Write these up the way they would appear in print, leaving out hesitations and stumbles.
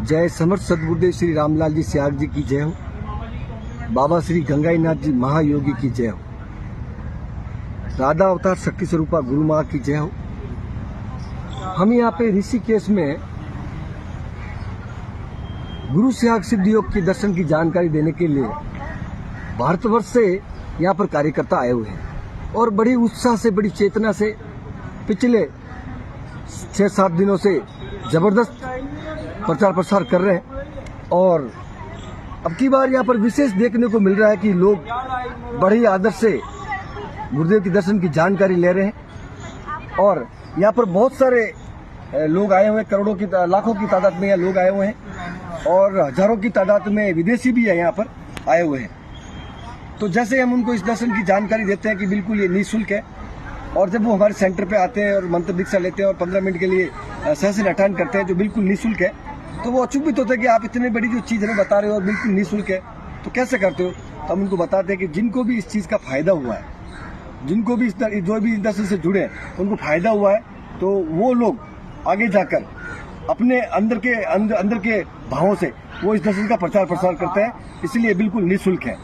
जय समर्थ सदगुरुदेव श्री रामलाल जी सियाग जी की जय हो। बाबा श्री गंगाईनाथ जी महायोगी की जय हो। राधा अवतार शक्ति स्वरूपा गुरु माँ की जय हो। हम यहाँ पे ऋषिकेश में गुरु सियाग सिद्ध योग के दर्शन की जानकारी देने के लिए भारतवर्ष से यहाँ पर कार्यकर्ता आए हुए हैं और बड़ी उत्साह से, बड़ी चेतना से पिछले 6-7 दिनों से जबरदस्त प्रचार प्रसार कर रहे हैं। और अब की बार यहाँ पर विशेष देखने को मिल रहा है कि लोग बड़े ही आदर से गुरुदेव के दर्शन की जानकारी ले रहे हैं। और यहाँ पर बहुत सारे लोग आए हुए हैं, करोड़ों की लाखों की तादाद में यहाँ लोग आए हुए हैं और हजारों की तादाद में विदेशी भी है यहाँ पर आए हुए हैं। तो जैसे हम उनको इस दर्शन की जानकारी देते हैं कि बिल्कुल ये निःशुल्क है, और जब वो हमारे सेंटर पे आते हैं और मंत्र दीक्षा लेते हैं और 15 मिनट के लिए सेशन अटेंड करते हैं जो बिल्कुल निःशुल्क है, तो वो अचंभित होते हैं कि आप इतनी बड़ी जो चीज़ हमें बता रहे हो और बिल्कुल निःशुल्क है, तो कैसे करते हो। तो हम उनको बताते हैं कि जिनको भी इस चीज़ का फायदा हुआ है, जिनको भी जो भी इस दर्शन से जुड़े हैं उनको फायदा हुआ है, तो वो लोग आगे जाकर अपने अंदर के भावों से वो इस दर्शन का प्रचार प्रसार करते हैं। इसलिए बिल्कुल निःशुल्क है।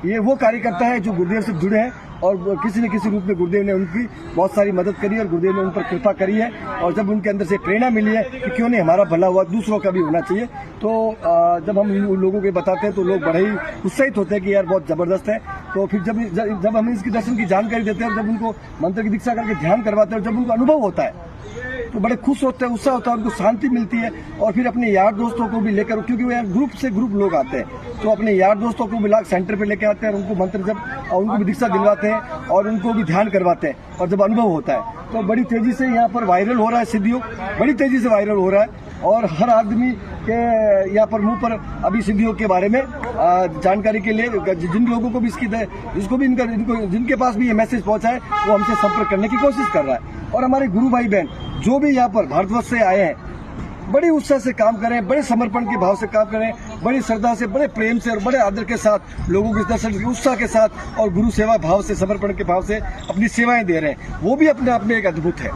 ये वो कार्यकर्ता है जो गुरुदेव से जुड़े हैं और किसी न किसी रूप में गुरुदेव ने उनकी बहुत सारी मदद करी है और गुरुदेव ने उन पर कृपा करी है। और जब उनके अंदर से प्रेरणा मिली है कि क्यों नहीं हमारा भला हुआ, दूसरों का भी होना चाहिए, तो जब हम उन लोगों को बताते हैं तो लोग बड़े ही उत्साहित होते हैं कि यार बहुत जबरदस्त है। तो फिर जब हम इसकी दर्शन की जानकारी देते हैं और जब उनको मंत्र की दीक्षा करके ध्यान करवाते हैं और जब उनको अनुभव होता है तो बड़े खुश होते हैं, उत्साह होता है, उनको शांति मिलती है। और फिर अपने यार दोस्तों को भी लेकर, क्योंकि वो यार ग्रुप से ग्रुप लोग आते हैं, तो अपने यार दोस्तों को भी सेंटर पे लेके आते हैं और उनको मंत्र जब उनको भी दीक्षा दिलवाते हैं और उनको भी ध्यान करवाते हैं। और जब अनुभव होता है तो बड़ी तेजी से यहाँ पर वायरल हो रहा है, सिद्ध योग बड़ी तेजी से वायरल हो रहा है और हर आदमी के यहाँ पर मुंह पर अभी सिद्ध योग के बारे में जानकारी के लिए जिन लोगों को भी जिनके पास भी ये मैसेज पहुंचा है वो हमसे संपर्क करने की कोशिश कर रहा है। और हमारे गुरु भाई बहन जो भी यहाँ पर भारतवर्ष से आए हैं बड़ी उत्साह से काम करें, बड़े समर्पण के भाव से काम करें, बड़ी श्रद्धा से, बड़े प्रेम से और बड़े आदर के साथ लोगों के दर्शन की उत्साह के साथ और गुरु सेवा भाव से, समर्पण के भाव से अपनी सेवाएं दे रहे हैं। वो भी अपने आप में एक अद्भुत है।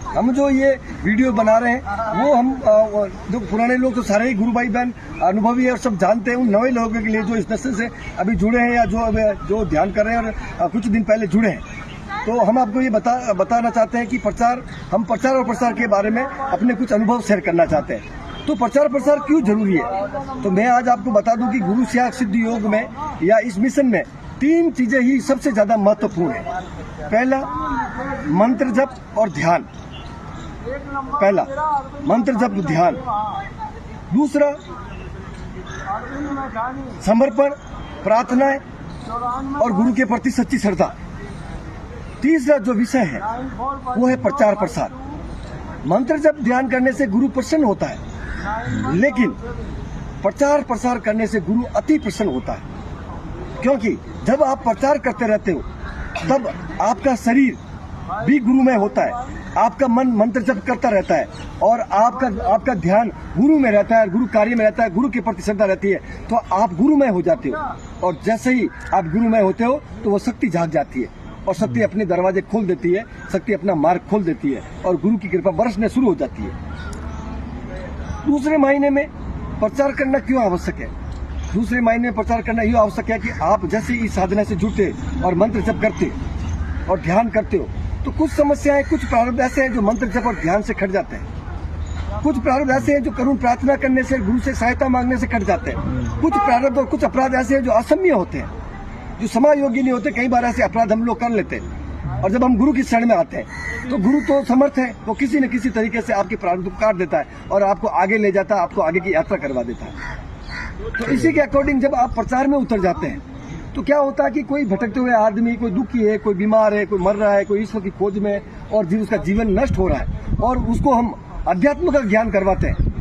हम जो ये वीडियो बना रहे हैं वो हम जो पुराने लोग तो सारे ही गुरु भाई बहन अनुभवी है और सब जानते हैं। उन नए लोगों के लिए जो इस दर्शन से अभी जुड़े हैं या जो ध्यान कर रहे हैं और कुछ दिन पहले जुड़े हैं, तो हम आपको ये बताना चाहते हैं कि हम प्रचार और प्रसार के बारे में अपने कुछ अनुभव शेयर करना चाहते हैं। तो प्रचार प्रसार क्यों जरूरी है, तो मैं आज आपको बता दूं कि गुरु सियाग सिद्ध योग में या इस मिशन में 3 चीजें ही सबसे ज्यादा महत्वपूर्ण है। पहला, मंत्र जप और ध्यान। पहला, मंत्र जप ध्यान। दूसरा, समर्पण, प्रार्थनाएं और गुरु के प्रति सच्ची श्रद्धा। तीसरा जो विषय है वो है प्रचार प्रसार। मंत्र जप ध्यान करने से गुरु प्रसन्न होता है, लेकिन प्रचार प्रसार करने से गुरु अति प्रसन्न होता है। क्योंकि जब आप प्रचार करते रहते हो तब आपका शरीर भी गुरुमय होता है, आपका मन मंत्र जप करता रहता है और आपका ध्यान गुरु में रहता है, गुरु कार्य में रहता है, गुरु के प्रति श्रद्धा रहती है, तो आप गुरुमय हो जाते हो। और जैसे ही आप गुरुमय होते हो तो वो शक्ति जाग जाती है और शक्ति अपने दरवाजे खोल देती है, शक्ति अपना मार्ग खोल देती है और गुरु की कृपा बरसने शुरू हो जाती है। दूसरे महीने में प्रचार करना क्यों आवश्यक है? दूसरे महीने में प्रचार करना ये आवश्यक है कि आप जैसे इस साधना से जुड़ते और मंत्र जप करते और ध्यान करते हो तो कुछ समस्याएं, कुछ प्रारब्ध ऐसे हैं जो मंत्र जप और ध्यान से खट जाते हैं। कुछ प्रारब्ध ऐसे हैं जो करुण प्रार्थना करने से, गुरु से सहायता मांगने से कट जाते हैं। कुछ प्रारब्ध और कुछ अपराध ऐसे हैं जो असम्य होते हैं, जो समाज योग्य नहीं होते। कई बार ऐसे अपराध हम लोग कर लेते हैं और जब हम गुरु की शरण में आते हैं तो गुरु तो समर्थ है, वो किसी न किसी तरीके से आपके प्रारब्ध को काट देता है और आपको आगे ले जाता है, आपको आगे की यात्रा करवा देता है। तो इसी के अकॉर्डिंग जब आप प्रचार में उतर जाते हैं तो क्या होता है कि कोई भटकते हुए आदमी, कोई दुखी है, कोई बीमार है, कोई मर रहा है, कोई ईश्वर की खोज में और उसका जीवन नष्ट हो रहा है और उसको हम अध्यात्म का ज्ञान करवाते हैं।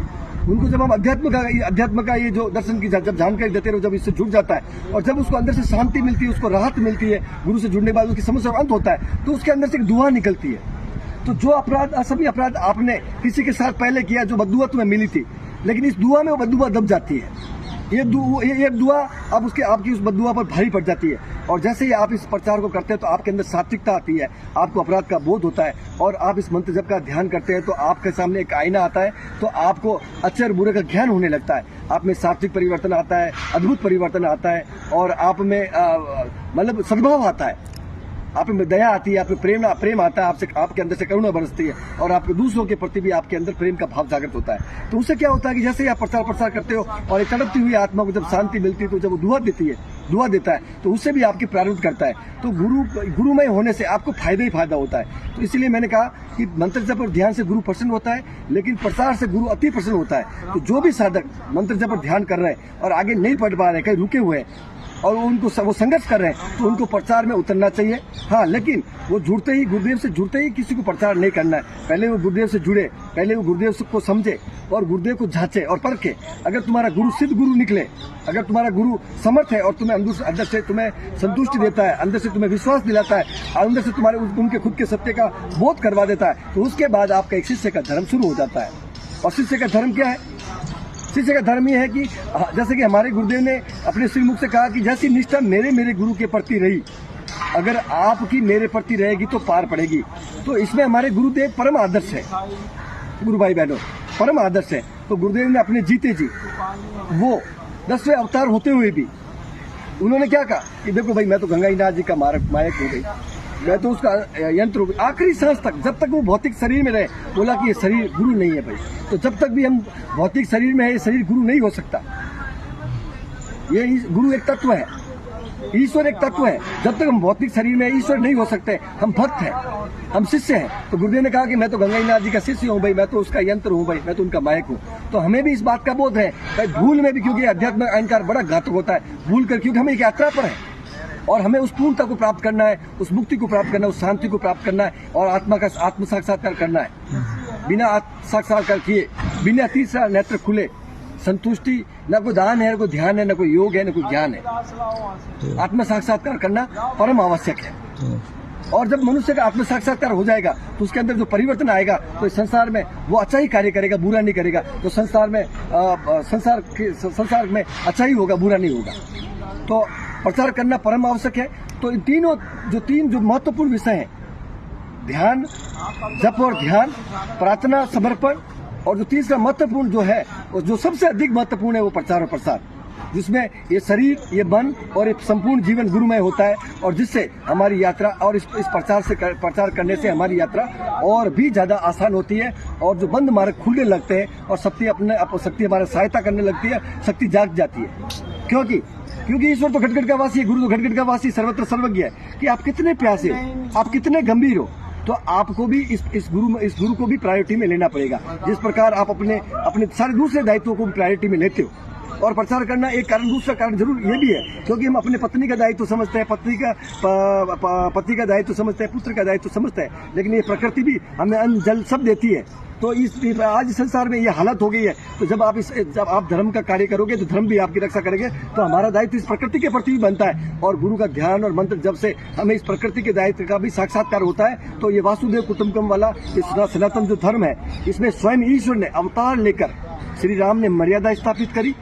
उनको जब हम अध्यात्म का ये जो दर्शन की जब जानकारी देते रहो, जब इससे जुड़ जाता है और जब उसको अंदर से शांति मिलती है, उसको राहत मिलती है, गुरु से जुड़ने के बाद उसकी समस्या का अंत होता है, तो उसके अंदर से एक दुआ निकलती है। तो जो अपराध, सभी अपराध आपने किसी के साथ पहले किया, जो बद्दुआ तुम्हें मिली थी, लेकिन इस दुआ में वो बद्दुआ दब जाती है। ये दुआ अब आपकी उस बद्दुआ पर भारी पड़ जाती है। और जैसे ही आप इस प्रचार को करते हैं तो आपके अंदर सात्विकता आती है, आपको अपराध का बोध होता है, और आप इस मंत्र जप का ध्यान करते हैं तो आपके सामने एक आईना आता है, तो आपको अच्छे और बुरे का ज्ञान होने लगता है। आप में सात्विक परिवर्तन आता है, अद्भुत परिवर्तन आता है, और आप में मतलब सद्भाव आता है, आप में दया आती है, आप में प्रेम आता है, आपके अंदर से करुणा बरसती है, और आपके दूसरों के प्रति भी आपके अंदर प्रेम का भाव जागृत होता है। तो उससे क्या होता है कि जैसे ही आप प्रचार करते हो और एक तड़पती हुई आत्मा को जब शांति मिलती है, तो जब वो दुआ देता है तो उससे भी आपकी प्रारूप करता है। तो गुरुमय होने से आपको फायदा ही फायदा होता है। तो इसीलिए मैंने कहा कि मंत्र जप और ध्यान से गुरु प्रसन्न होता है, लेकिन प्रचार से गुरु अति प्रसन्न होता है। तो जो भी साधक मंत्र जप और ध्यान कर रहे हैं और आगे नहीं पढ़ पा रहे, कहीं रुके हुए हैं और वो संघर्ष कर रहे हैं, तो उनको प्रचार में उतरना चाहिए। हाँ, लेकिन वो गुरुदेव से जुड़ते ही किसी को प्रचार नहीं करना है। पहले वो गुरुदेव से जुड़े, पहले वो गुरुदेव को समझे और गुरुदेव को जांचे और परखे। अगर तुम्हारा गुरु सिद्ध गुरु निकले, अगर तुम्हारा गुरु समर्थ है और तुम्हें अंदर से तुम्हें संतुष्टि देता है, अंदर से तुम्हें विश्वास दिलाता है, अंदर से तुम्हारे उनके खुद के सत्य का बोध करवा देता है, तो उसके बाद आपका एक शिष्य का धर्म शुरू हो जाता है। और शिष्य का धर्म क्या है? शिष्य का धर्म यह है कि जैसे कि हमारे गुरुदेव ने अपने श्रीमुख से कहा कि जैसी निष्ठा मेरे गुरु के प्रति रही, अगर आपकी मेरे प्रति रहेगी तो पार पड़ेगी। तो इसमें हमारे गुरुदेव परम आदर्श है, गुरु भाई बहनों, परम आदर्श है। तो गुरुदेव ने अपने जीते जी वो 10वें अवतार होते हुए भी उन्होंने क्या कहा कि देखो भाई, मैं तो गंगाईनाथ जी का मायक हो गई, मैं तो उसका यंत्र हूँ। आखिरी सांस तक, जब तक वो भौतिक शरीर में रहे, बोला कि ये शरीर गुरु नहीं है भाई। तो जब तक भी हम भौतिक शरीर में है, ये शरीर गुरु नहीं हो सकता। ये गुरु एक तत्व है, ईश्वर एक तत्व है। जब तक हम भौतिक शरीर में, ईश्वर नहीं हो सकते। हम भक्त हैं, हम शिष्य हैं। तो गुरुदेव ने कहा कि मैं तो गंगाईनाथ जी का शिष्य हूँ भाई, मैं तो उसका यंत्र हूँ भाई, मैं तो उनका मायक हूँ। तो हमें भी इस बात का बोध है भाई, भूल में भी, क्योंकि अध्यात्म अहंकार बड़ा घातक होता है, भूल कर, क्योंकि हम एक यात्रा पर है और हमें उस पूर्णता को प्राप्त करना है, उस मुक्ति को प्राप्त करना है, उस शांति को प्राप्त करना है और आत्मा का आत्म साक्षात्कार करना है। बिना साक्षात्कार किए, बिना तीसरा नेत्र खुले संतुष्टि, न कोई दान है, न कोई ध्यान है, न कोई योग है, न कोई ज्ञान है। आत्म साक्षात्कार करना परम आवश्यक है। और जब मनुष्य का आत्म साक्षात्कार हो जाएगा तो उसके अंदर जो परिवर्तन आएगा, तो इस संसार में वो अच्छा ही कार्य करेगा, बुरा नहीं करेगा। तो संसार में अच्छा ही होगा, बुरा नहीं होगा। तो प्रचार करना परम आवश्यक है। तो इन तीन जो महत्वपूर्ण विषय हैं, ध्यान, जप और ध्यान, प्रार्थना, समर्पण, और जो तीसरा महत्वपूर्ण जो है, जो सबसे अधिक महत्वपूर्ण है, वो प्रचार और प्रसार, जिसमें ये शरीर, ये मन और ये संपूर्ण जीवन गुरुमय होता है। और जिससे हमारी यात्रा और इस प्रचार करने से हमारी यात्रा और भी ज्यादा आसान होती है, और जो बंद मार्ग खुलने लगते हैं और शक्ति हमारी सहायता करने लगती है, शक्ति जाग जाती है। क्योंकि ईश्वर तो घट-घट का वासी है, गुरु तो घट-घट का वासी, सर्वत्र सर्वज्ञ है। कि आप कितने प्यासे, आप कितने गंभीर हो, तो आपको भी इस गुरु को भी प्रायोरिटी में लेना पड़ेगा। जिस प्रकार आप अपने सारे दूसरे दायित्वों को भी प्रायोरिटी में लेते हो। और प्रचार करना एक कारण, दूसरा कारण जरूर ये भी है, क्योंकि हम अपने पत्नी का दायित्व समझते हैं, पति का दायित्व समझते हैं, पुत्र का दायित्व समझते हैं, लेकिन ये प्रकृति भी हमें अन्न जल सब देती है। तो आज संसार में ये हालत हो गई है। तो जब आप धर्म का कार्य करोगे तो धर्म भी आपकी रक्षा करेंगे। तो हमारा दायित्व इस प्रकृति के प्रति भी बनता है, और गुरु का ध्यान और मंत्र जब से हमें इस प्रकृति के दायित्व का भी साक्षात्कार होता है। तो ये वासुदेव कुटुंबकम वाला सनातन जो धर्म है, इसमें स्वयं ईश्वर ने अवतार लेकर, श्री राम ने मर्यादा स्थापित करी,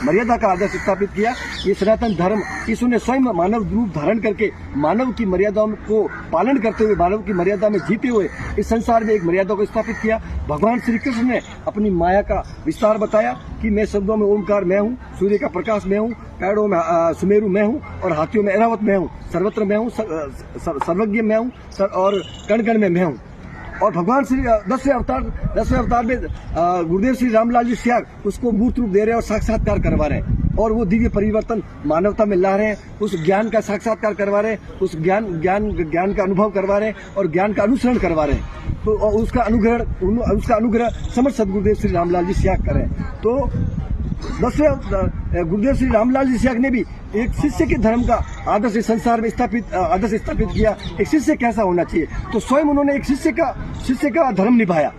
मर्यादा का आदर्श स्थापित किया। ये सनातन धर्म ईश्वर ने स्वयं मानव रूप धारण करके, मानव की मर्यादाओं को पालन करते हुए, मानव की मर्यादा में जीते हुए इस संसार में एक मर्यादा को स्थापित किया। भगवान श्री कृष्ण ने अपनी माया का विस्तार बताया कि मैं शब्दों में ओमकार मैं हूँ, सूर्य का प्रकाश मैं हूँ, पैरों में सुमेरु मैं हूँ, और हाथियों में ऐरावत मैं हूँ, सर्वत्र मैं हूँ, सर्वज्ञ मैं हूँ, और कण कण में मैं हूँ। और भगवान श्री 10वें अवतार में गुरुदेव श्री रामलाल जी सियाग उसको मूर्त रूप दे रहे हैं और साक्षात्कार करवा रहे हैं, और वो दिव्य परिवर्तन मानवता में ला रहे हैं। उस ज्ञान का साक्षात्कार करवा रहे हैं, उस ज्ञान का अनुभव करवा रहे हैं और ज्ञान का अनुसरण करवा रहे हैं। तो उसका अनुग्रह समर्थ सदगुरुदेव श्री रामलाल जी सियाग कर रहे हैं। तो 10वें गुरुदेव श्री रामलाल जी सियाग ने भी एक शिष्य के धर्म का आदर्श संसार में स्थापित किया। एक शिष्य कैसा होना चाहिए, तो स्वयं उन्होंने एक शिष्य का धर्म निभाया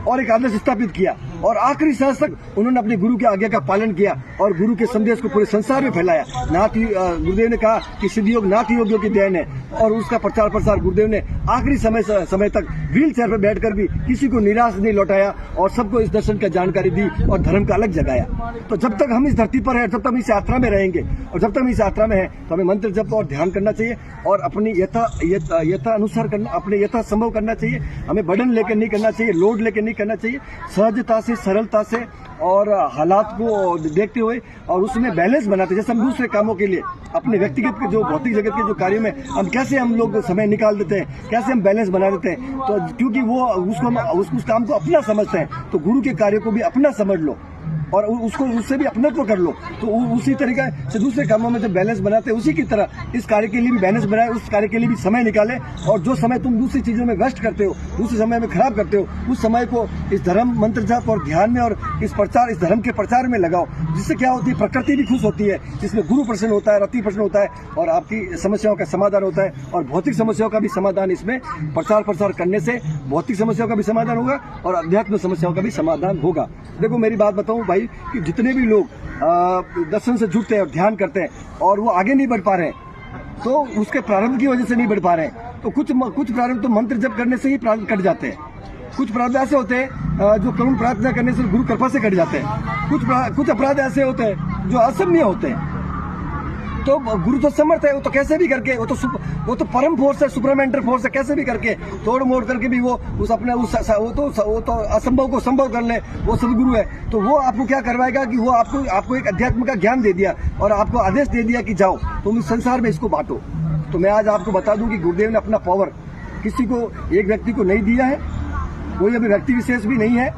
और एक आदर्श स्थापित किया। और आखिरी सांस तक उन्होंने अपने गुरु के आज्ञा का पालन किया और गुरु के संदेश को पूरे संसार में फैलाया। नाथ गुरुदेव ने कहा कि सिद्ध योग नाथ योगियों की देन है और उसका प्रचार प्रसार गुरुदेव ने आखिरी समय तक व्हील चेयर पर बैठकर भी किसी को निराश नहीं लौटाया और सबको इस दर्शन की जानकारी दी और धर्म का अलग जगाया। तो जब तक हम इस धरती पर हैं, जब तक हम इस यात्रा में रहेंगे और जब तक हम इस यात्रा में हैं तो हमें मंत्र जप और ध्यान करना चाहिए और अपनी यथा अनुसार करना, अपने यथा संभव करना चाहिए। हमें बर्डन लेकर नहीं करना चाहिए, लोड लेकर नहीं करना चाहिए। सहजता से, सरलता से और हालात को देखते हुए और उसमें बैलेंस बनाते, जैसे हम दूसरे कामों के लिए अपने व्यक्तिगत के जो भौतिक जगत के जो कार्यों में हम लोग समय निकाल देते हैं, कैसे हम बैलेंस बना देते हैं। तो क्योंकि वो उस काम को अपना समझते हैं, तो गुरु के कार्य को भी अपना समझ लो और उसको उससे भी अपनत्व कर लो। तो उसी तरीके से दूसरे कामों में जब बैलेंस बनाते हैं, उसी की तरह इस कार्य के लिए भी बैलेंस बनाए, उस कार्य के लिए भी समय निकाले। और जो समय तुम दूसरी चीजों में वेस्ट करते हो, दूसरे समय में खराब करते हो, उस समय को इस धर्म मंत्र जाप और ध्यान में और इस धर्म के प्रचार में लगाओ। जिससे क्या होती है, प्रकृति भी खुश होती है, जिसमें गुरु प्रसन्न होता है, रति प्रसन्न होता है और आपकी समस्याओं का समाधान होता है। और भौतिक समस्याओं का भी समाधान इसमें प्रचार प्रसार करने से भौतिक समस्याओं का भी समाधान होगा और अध्यात्म समस्याओं का भी समाधान होगा। देखो मेरी बात बताऊं भाई कि जितने भी लोग दर्शन से जुड़ते हैं और ध्यान करते हैं और वो आगे नहीं बढ़ पा रहे हैं, तो उसके प्रारंभ की वजह से नहीं बढ़ पा रहे हैं। तो कुछ प्रारंभ तो मंत्र जप करने से ही प्रारंभ कट जाते हैं। कुछ अपराध ऐसे होते हैं जो करुण प्रार्थना करने से गुरु कृपा से कट जाते हैं। कुछ अपराध ऐसे होते हैं जो असम्य होते हैं। तो गुरु तो समर्थ है, वो तो कैसे भी करके, वो तो परम फोर्स है, सुपरमेंटल फोर्स है, कैसे भी करके तोड़ मोड़ करके भी वो तो असंभव को संभव कर ले, वो सदगुरु है। तो वो आपको क्या करवाएगा कि वो आपको एक अध्यात्म का ज्ञान दे दिया और आपको आदेश दे दिया कि जाओ तुम इस संसार में इसको बांटो। तो मैं आज आपको बता दूं कि गुरुदेव ने अपना पावर किसी को, एक व्यक्ति को नहीं दिया है, कोई अभी व्यक्ति विशेष भी नहीं है।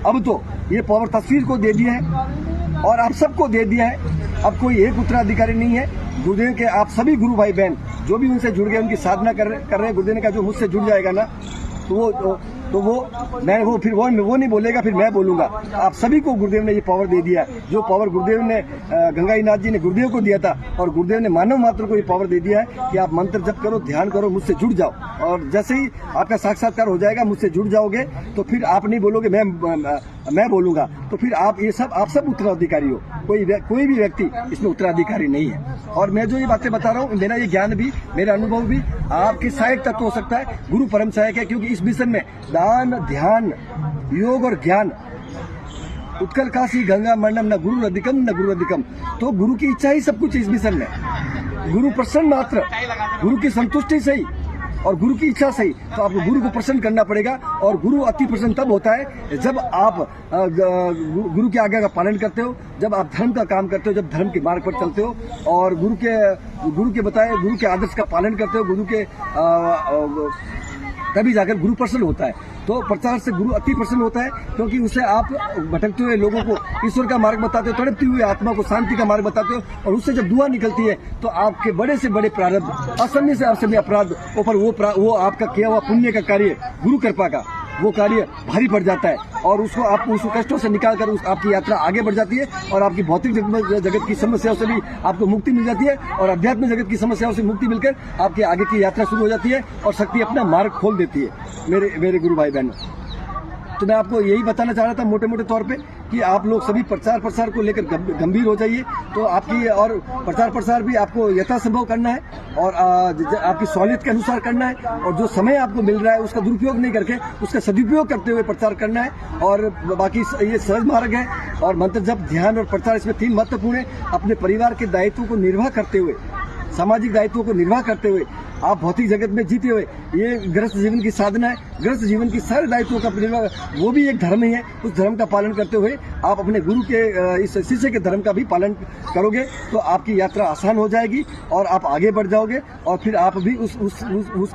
अब तो ये पावर तस्वीर को दे दिया है और आप सबको दे दिया है। अब कोई एक उत्तराधिकारी नहीं है गुरुदेव के। आप सभी गुरु भाई बहन जो भी उनसे जुड़ गए, उनकी साधना कर रहे हैं, गुरुदेव ने कहा जो मुझसे जुड़ जाएगा ना तो वो फिर वो नहीं बोलेगा, फिर मैं बोलूंगा। आप सभी को गुरुदेव ने ये पावर दे दिया है। जो पावर गुरुदेव ने, गंगाईनाथ जी ने गुरुदेव को दिया था और गुरुदेव ने मानव मात्र को ये पावर दे दिया है कि आप मंत्र जप करो, ध्यान करो, मुझसे जुड़ जाओ। और जैसे ही आपका साक्षात्कार हो जाएगा, मुझसे जुड़ जाओगे, तो फिर आप नहीं बोलोगे मैं बोलूंगा, तो फिर आप सब उत्तराधिकारी हो। कोई भी व्यक्ति इसमें उत्तराधिकारी नहीं है। और मैं जो ये बातें बता रहा हूँ, मेरा ये ज्ञान भी, मेरा अनुभव भी आपके सहायक तत्व हो सकता है। गुरु परम सहायक है, क्योंकि इस मिशन में दान, ध्यान, योग और ज्ञान, उत्कल काशी गंगा मंडम, न गुरु अधिकम न गुरु अधिकम। तो गुरु की इच्छा ही सब कुछ इस मिशन में। गुरु प्रसन्न मात्र, गुरु की संतुष्टि से ही और गुरु की इच्छा से ही, तो आपको गुरु को प्रसन्न करना पड़ेगा। और गुरु अति प्रसन्न तब होता है जब आप गुरु की आज्ञा का पालन करते हो, जब आप धर्म का काम करते हो, जब धर्म के मार्ग पर चलते हो और गुरु के बताए, गुरु के आदर्श का पालन करते हो, गुरु के तभी जाकर गुरु प्रसन्न होता है। तो प्रचार से गुरु अति प्रसन्न होता है, क्योंकि उसे आप भटकते हुए लोगों को ईश्वर का मार्ग बताते हो, तड़पती हुई आत्मा को शांति का मार्ग बताते हो। और उससे जब दुआ निकलती है तो आपके बड़े से बड़े प्रारब्ध, असम्य से असम्य अपराध ऊपर वो आपका किया हुआ पुण्य का कार्य, गुरु कृपा का वो कार्य भारी पड़ जाता है और उसको कष्टों से निकाल कर आपकी यात्रा आगे बढ़ जाती है और आपकी भौतिक जगत की समस्याओं से भी आपको मुक्ति मिल जाती है और अध्यात्म जगत की समस्याओं से मुक्ति मिलकर आपकी आगे की यात्रा शुरू हो जाती है और शक्ति अपना मार्ग खोल देती है। मेरे गुरु भाई बहन, तो मैं आपको यही बताना चाह रहा था मोटे मोटे तौर पे कि आप लोग सभी प्रचार प्रसार को लेकर गंभीर हो जाइए। तो आपकी और प्रचार प्रसार भी आपको यथासंभव करना है और आपकी सहूलियत के अनुसार करना है और जो समय आपको मिल रहा है उसका दुरुपयोग नहीं करके उसका सदुपयोग करते हुए प्रचार करना है। और बाकी ये सहज मार्ग है और मंत्र जप, ध्यान और प्रचार, इसमें 3 महत्वपूर्ण है। अपने परिवार के दायित्वों को निर्वाह करते हुए, सामाजिक दायित्वों को निर्वाह करते हुए, आप भौतिक जगत में जीते हुए, ये गृहस्थ जीवन की साधना है। गृहस्थ जीवन की सारे दायित्वों का निर्वाह, वो भी एक धर्म ही है। उस धर्म का पालन करते हुए आप अपने गुरु के, इस शिष्य के धर्म का भी पालन करोगे तो आपकी यात्रा आसान हो जाएगी और आप आगे बढ़ जाओगे और फिर आप भी उस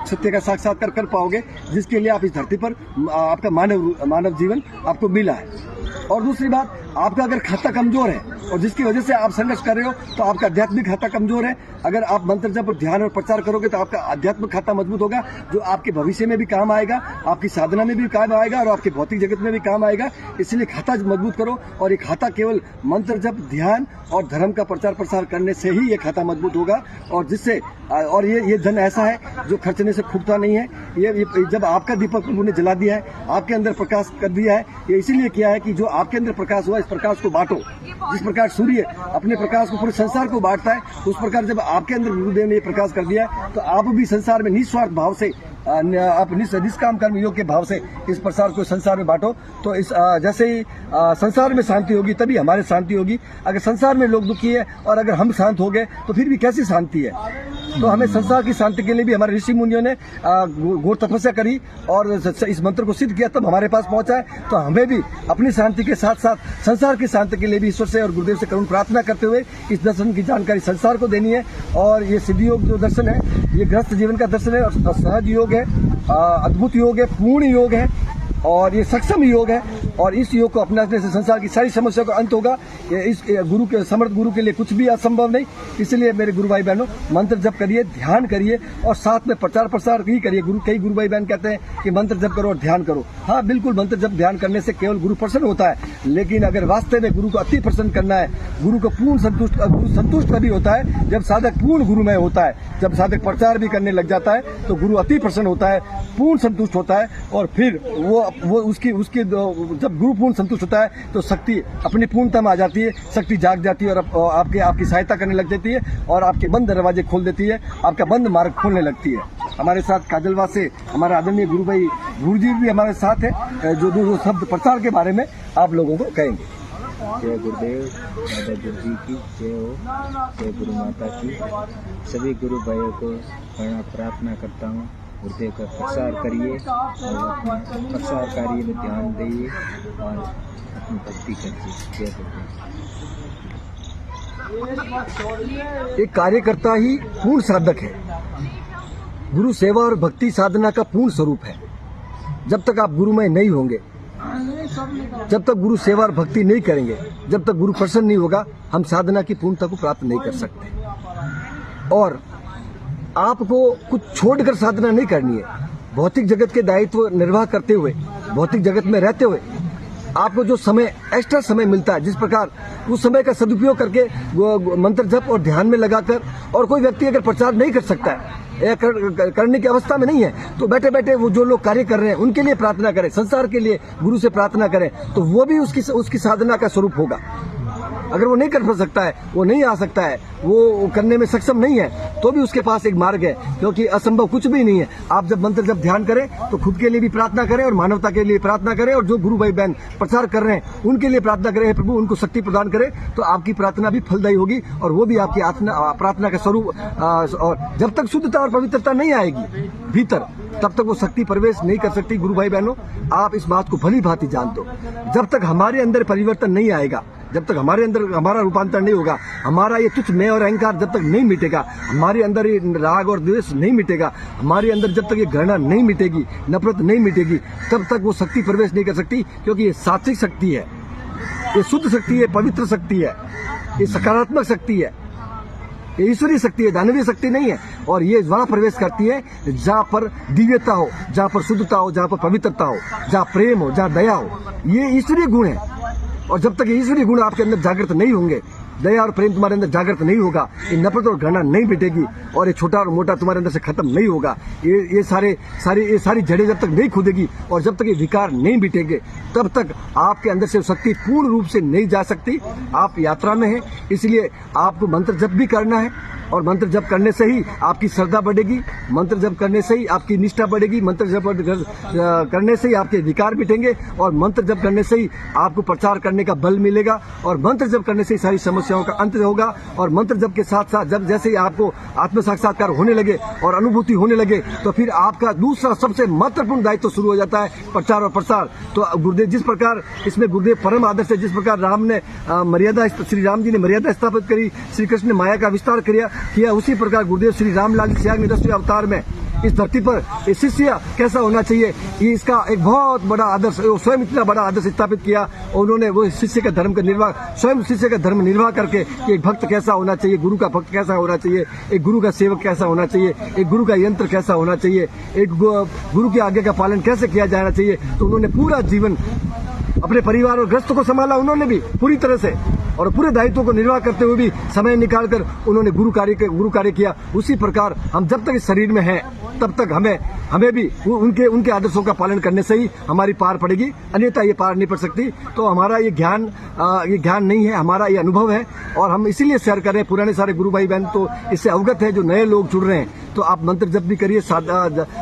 सत्य का साक्षात्कार कर पाओगे जिसके लिए आप इस धरती पर आपका मानव जीवन आपको मिला है। और दूसरी बात, आपका अगर खाता कमजोर है और जिसकी वजह से आप संघर्ष कर रहे हो तो आपका आध्यात्मिक खाता कमजोर है। अगर आप मंत्र जप, ध्यान और प्रचार करोगे तो आपका आध्यात्मिक खाता मजबूत होगा, जो आपके भविष्य में भी काम आएगा, आपकी साधना में भी काम आएगा और आपके भौतिक जगत में भी काम आएगा। इसलिए खाता मजबूत करो और ये खाता केवल मंत्र जप, ध्यान और धर्म का प्रचार प्रसार करने से ही ये खाता मजबूत होगा और जिससे और ये धन ऐसा है जो खर्चने से खुटता नहीं है। ये जब आपका दीपक प्रभु ने जला दिया है, आपके अंदर प्रकाश कर दिया है, ये इसीलिए किया है कि जो आपके अंदर प्रकाश हुआ इस प्रकाश को बांटो। जिस प्रकार सूर्य अपने प्रकाश को पूरे संसार को बांटता है, उस प्रकार जब आपके अंदर गुरुदेव ने ये प्रकाश कर दिया है, तो आप भी संसार में निस्वार्थ भाव से, आप निष्काम कर्म योग के भाव से इस प्रसार को संसार में बांटो। तो इस जैसे ही संसार में शांति होगी तभी हमारे शांति होगी। अगर संसार में लोग दुखी है और अगर हम शांत हो गए तो फिर भी कैसी शांति है। तो हमें संसार की शांति के लिए भी हमारे ऋषि मुनियों ने घोर तपस्या करी और इस मंत्र को सिद्ध किया, तब हमारे पास पहुंचा है। तो हमें भी अपनी शांति के साथ साथ संसार की शांति के लिए भी ईश्वर से और गुरुदेव से करुण प्रार्थना करते हुए इस दर्शन की जानकारी संसार को देनी है। और ये सिद्धि योग जो दर्शन है, ये गृहस्थ जीवन का दर्शन है और सहज योग है, अद्भुत योग है, पूर्ण योग है और ये सक्षम योग है। और इस योग को अपनाने से संसार की सारी समस्याओं का अंत होगा। इस गुरु के समर्थ गुरु के लिए कुछ भी असंभव नहीं। इसलिए मेरे गुरु भाई बहनों, मंत्र जप करिए, ध्यान करिए और साथ में प्रचार प्रसार ही करिए। कई गुरु भाई बहन कहते हैं कि मंत्र जप करो और ध्यान करो। हाँ बिल्कुल, मंत्र जप ध्यान करने से केवल गुरु प्रसन्न होता है, लेकिन अगर वास्तव में गुरु को अति प्रसन्न करना है, गुरु को पूर्ण संतुष्ट, गुरु संतुष्ट तभी होता है जब साधक पूर्ण गुरुमय होता है। जब साधक प्रचार भी करने लग जाता है तो गुरु अति प्रसन्न होता है, पूर्ण संतुष्ट होता है। और फिर वो उसकी जब गुरु पूर्ण संतुष्ट होता है तो शक्ति अपनी पूर्णता में आ जाती है, शक्ति जाग जाती है और आपकी सहायता करने लग जाती है और आपके बंद दरवाजे खोल देती है, आपका बंद मार्ग खोलने लगती है। हमारे साथ काजलवा से हमारा आदरणीय गुरु भाई गुरुजी भी हमारे साथ है, जो दो शब्द प्रचार के बारे में आप लोगों को कहेंगे। जय गुरुदेव, दादा गुरु जी की जय हो, जय गुरु माता की। सभी गुरु भाइयों को प्रार्थना करता हूँ, गुरुदेव का प्रसार करिए और प्रसार कार्य में ध्यान दिए और अपनी भक्ति करिए। जय गुरुदेव। एक कार्यकर्ता ही पूर्ण साधक है। गुरु सेवा और भक्ति साधना का पूर्ण स्वरूप है। जब तक आप गुरुमय नहीं होंगे, जब तक गुरु सेवा और भक्ति नहीं करेंगे, जब तक गुरु प्रसन्न नहीं होगा, हम साधना की पूर्णता को प्राप्त नहीं कर सकते। और आपको कुछ छोड़कर साधना नहीं करनी है। भौतिक जगत के दायित्व निर्वाह करते हुए, भौतिक जगत में रहते हुए आपको जो समय, एक्स्ट्रा समय मिलता है, जिस प्रकार उस समय का सदुपयोग करके मंत्र जप और ध्यान में लगाकर, और कोई व्यक्ति अगर प्रचार नहीं कर सकता है या करने की अवस्था में नहीं है, तो बैठे बैठे वो जो लोग कार्य कर रहे हैं उनके लिए प्रार्थना करें, संसार के लिए गुरु से प्रार्थना करें, तो वो भी उसकी साधना का स्वरूप होगा। अगर वो नहीं कर सकता है, वो नहीं आ सकता है, वो करने में सक्षम नहीं है, तो भी उसके पास एक मार्ग है, क्योंकि असंभव कुछ भी नहीं है। आप जब मंत्र जब ध्यान करें तो खुद के लिए भी प्रार्थना करें और मानवता के लिए प्रार्थना करें, और जो गुरु भाई बहन प्रचार कर रहे हैं उनके लिए प्रार्थना करें, प्रभु उनको शक्ति प्रदान करें, तो आपकी प्रार्थना भी फलदायी होगी और वो भी आपकी प्रार्थना का स्वरूप। और जब तक शुद्धता और पवित्रता नहीं आएगी भीतर, तब तक वो शक्ति प्रवेश नहीं कर सकती। गुरु भाई बहनों, आप इस बात को भली भांति जान दो। जब तक हमारे अंदर परिवर्तन नहीं आएगा, जब तक हमारे अंदर हमारा रूपांतर नहीं होगा, हमारा ये तुच्छ मैं और अहंकार जब तक नहीं मिटेगा, हमारे अंदर ये राग और द्वेष नहीं मिटेगा, हमारे अंदर जब तक ये घृणा नहीं मिटेगी, नफरत नहीं मिटेगी, तब तक वो शक्ति प्रवेश नहीं कर सकती। क्योंकि ये सात्विक शक्ति है, ये शुद्ध शक्ति है, पवित्र शक्ति है, ये सकारात्मक शक्ति है, ये ईश्वरीय शक्ति है, दानवीय शक्ति नहीं है। और ये वहां प्रवेश करती है जहां पर दिव्यता हो, जहां पर शुद्धता हो, जहां पर पवित्रता हो, जहां प्रेम हो, जहां दया हो। ये ईश्वरीय गुण है। और जब तक ये ईश्वरीय गुण आपके अंदर जागृत नहीं होंगे, दया और प्रेम तुम्हारे अंदर जागृत नहीं होगा, ये नफरत और घृणा नहीं मिटेगी और ये छोटा और मोटा तुम्हारे अंदर से खत्म नहीं होगा, ये सारी जड़ें जब तक नहीं खुदेगी और जब तक ये विकार नहीं मिटेंगे, तब तक आपके अंदर से शक्ति पूर्ण रूप से नहीं जा सकती। आप यात्रा में हैं, इसलिए आपको मंत्र जप भी करना है और मंत्र जप करने से ही आपकी श्रद्धा बढ़ेगी, मंत्र जप करने से ही आपकी निष्ठा बढ़ेगी, मंत्र जप करने से ही आपके विकार मिटेंगे और मंत्र जप करने से ही आपको प्रचार करने का बल मिलेगा और मंत्र जप करने से ही सारी समस्याओं का अंत होगा। और मंत्र जप के साथ साथ जब जैसे ही आपको आत्म साक्षात्कार होने लगे और अनुभूति होने लगे, तो फिर आपका दूसरा सबसे महत्वपूर्ण दायित्व शुरू हो जाता है, प्रचार और प्रसार। तो गुरुदेव जिस प्रकार इसमें गुरुदेव परम आदर्श है, जिस प्रकार राम ने मर्यादा, श्री राम जी ने मर्यादा स्थापित करी, श्री कृष्ण ने माया का विस्तार किया, उसी प्रकार गुरुदेव श्री रामलाल त्याग ने 10वें अवतार में इस धरती पर ये शिष्य कैसा होना चाहिए, ये इसका एक बहुत बड़ा आदर्श, स्वयं इतना बड़ा आदर्श स्थापित किया। उन्होंने वो शिष्य का धर्म का निर्वाह, स्वयं शिष्य का धर्म निर्वाह करके एक भक्त कैसा होना चाहिए, गुरु का भक्त कैसा होना चाहिए, एक गुरु का सेवक कैसा होना चाहिए, एक गुरु का यंत्र कैसा होना चाहिए, एक गुरु के आज्ञा का पालन कैसे किया जाना चाहिए, तो उन्होंने पूरा जीवन अपने परिवार और गृहस्थ को संभाला उन्होंने भी पूरी तरह से, और पूरे दायित्व को निर्वाह करते हुए भी समय निकालकर उन्होंने गुरु कार्य किया। उसी प्रकार हम जब तक इस शरीर में हैं तब तक हमें भी उनके आदर्शों का पालन करने से ही हमारी पार पड़ेगी, अन्यथा ये पार नहीं पड़ सकती। तो हमारा ये ज्ञान नहीं है, हमारा ये अनुभव है, और हम इसीलिए शेयर कर रहे हैं। पुराने सारे गुरु भाई बहन तो इससे अवगत है, जो नए लोग जुड़ रहे हैं तो आप मंत्र जप भी करिए,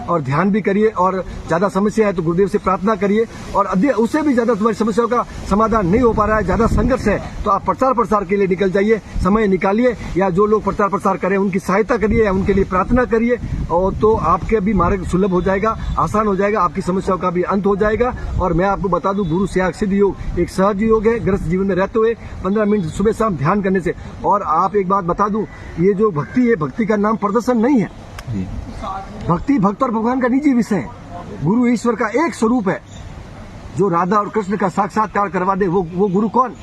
और ध्यान भी करिए, और ज्यादा समस्या है तो गुरुदेव से प्रार्थना करिए, और उससे भी ज्यादा तुम्हारी समस्याओं का समाधान नहीं हो पा रहा है, ज्यादा संघर्ष है, तो आप प्रचार प्रसार के लिए निकल जाइए, समय निकालिए, या जो लोग प्रचार प्रसार करें उनकी सहायता करिए या उनके लिए प्रार्थना करिए, और तो आपके भी मार्ग सुलभ हो जाएगा, आसान हो जाएगा, आपकी समस्याओं का भी अंत हो जाएगा। और मैं आपको बता दूं, गुरु त्याग सिद्ध योग एक सहज योग है, गृहस्थ जीवन में रहते हुए 15 मिनट सुबह शाम ध्यान करने से। और आप एक बात बता दूं, ये जो भक्ति है, भक्ति का नाम प्रदर्शन नहीं है। भक्ति भक्त और भगवान का निजी विषय है। गुरु ईश्वर का एक स्वरूप है। जो राधा और कृष्ण का साक्षात्कार करवा दे वो गुरु कौन?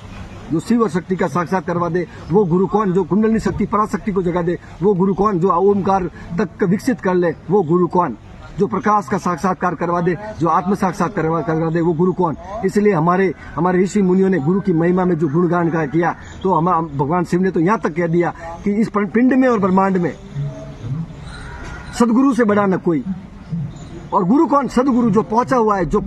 जो शिव और शक्ति का साक्षात करवा दे वो गुरु कौन? जो कुंडलिनी शक्ति पराशक्ति को जगा दे वो गुरु कौन? जो ओमकार तक विकसित कर ले वो गुरु कौन? जो प्रकाश का साक्षात्कार करवा दे, जो आत्म साक्षात करवा दे वो गुरु कौन? इसलिए हमारे ऋषि मुनियों ने गुरु की महिमा में जो गुणगान किया, तो हम भगवान शिव ने तो यहाँ तक कह दिया कि इस पिंड में और ब्रह्मांड में सदगुरु से बड़ा न कोई। और गुरु कौन? सदगुरु, जो पहुंचा हुआ है, जो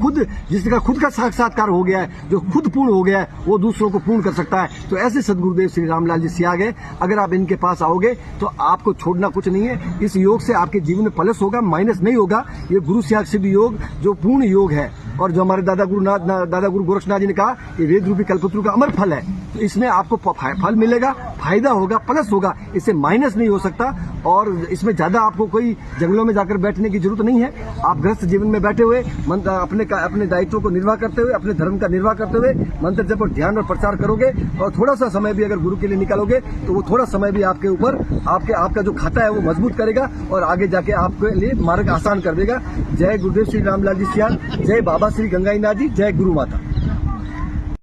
जिसका खुद का साक्षात्कार हो गया है, जो खुद पूर्ण हो गया है, वो दूसरों को पूर्ण कर सकता है। तो ऐसे सदगुरुदेव श्री रामलाल जी सियाग है। अगर आप इनके पास आओगे तो आपको छोड़ना कुछ नहीं है। इस योग से आपके जीवन में प्लस होगा, माइनस नहीं होगा। ये गुरु त्याग सिद्ध योग जो पूर्ण योग है, और जो हमारे दादा गुरु गोरक्षनाथ जी ने कहा ये वेद रूपी कल्पतरु का अमर फल है, तो इसमें आपको फल मिलेगा, फायदा होगा, प्लस होगा, इससे माइनस नहीं हो सकता। और इसमें ज्यादा आपको कोई जंगलों में जाकर बैठने की जरूरत नहीं है। आप गृहस्थ जीवन में बैठे हुए अपने दायित्वों को निर्वाह करते हुए, अपने धर्म का निर्वाह करते हुए मंत्र जप और ध्यान और प्रचार करोगे, और थोड़ा सा समय भी अगर गुरु के लिए निकालोगे तो वो थोड़ा समय भी आपके ऊपर आपका जो खाता है वो मजबूत करेगा, और आगे जाके आपके लिए मार्ग आसान कर देगा। जय गुरुदेव श्री रामलाल जी सियाग, जय बाबा श्री गंगाईनाथ जी, जय गुरु माता।